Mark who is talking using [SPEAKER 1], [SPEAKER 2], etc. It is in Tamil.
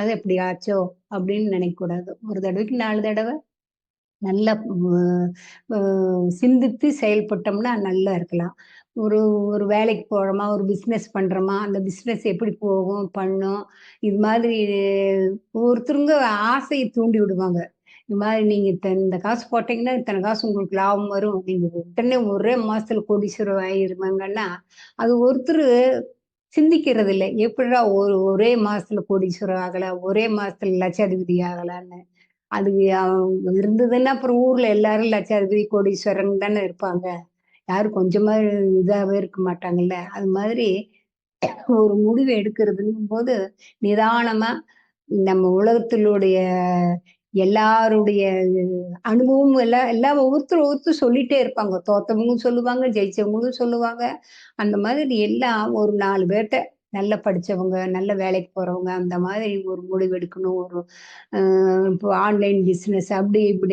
[SPEAKER 1] அது எப்படி ஆச்சோ! அப்படின்னு நினைக்கக்கூடாது. ஒரு தடவைக்கு 4 தடவ நல்லா அ சிந்தித்து செயல்பட்டோம்னா நல்லா இருக்கலாம். ஒரு ஒரு வேலைக்கு போறோமா, ஒரு பிசினஸ் பண்றோமா, அந்த பிசினஸ் எப்படி போகும், பண்ணும். இது மாதிரி ஒவ்வொருத்தருங்க ஆசைய தூண்டி விடுவாங்க. இது மாதிரி நீங்க இந்த காசு போட்டீங்கன்னா, இத்தன காசு உங்களுக்கு லாபம் வரும். நீங்க உடனே ஒரே மாசத்துல கோடீஸ்வரர் ஆயிருவங்கன்னா, அது ஒருத்தரு சிந்திக்கிறது இல்ல. எப்பிட்றா ஒரே மாசத்துல கோடீஸ்வரர் ஆகலாம், ஒரே மாசத்துல லட்சாதிபதி ஆகலான்னு. அது இருந்ததுன்னா, அப்புறம் ஊர்ல எல்லாரும் லட்சாதிபதி, கோடீஸ்வரன் தானே இருப்பாங்க. யாரும் கொஞ்சமா இதாவே இருக்க மாட்டாங்கல்ல. அது மாதிரி ஒரு முடிவு எடுக்கிறதுங்கும்போது, நிதானமா நம்ம உலகத்திலுடைய எல்லாருடைய அனுபவமும் எல்லாம் ஒவ்வொருத்தர் சொல்லிட்டே இருப்பாங்க. தோத்தவங்களும் சொல்லுவாங்க, ஜெயிச்சவங்களும் சொல்லுவாங்க. அந்த மாதிரி எல்லாம் ஒரு 4 பேர்ட்ட நல்லா படிச்சவங்க, நல்ல வேலைக்கு போறவங்க, அந்த மாதிரி ஒரு முடிவு எடுக்கணும். ஒரு இப்போ ஆன்லைன் பிசினஸ் அப்படி இப்படி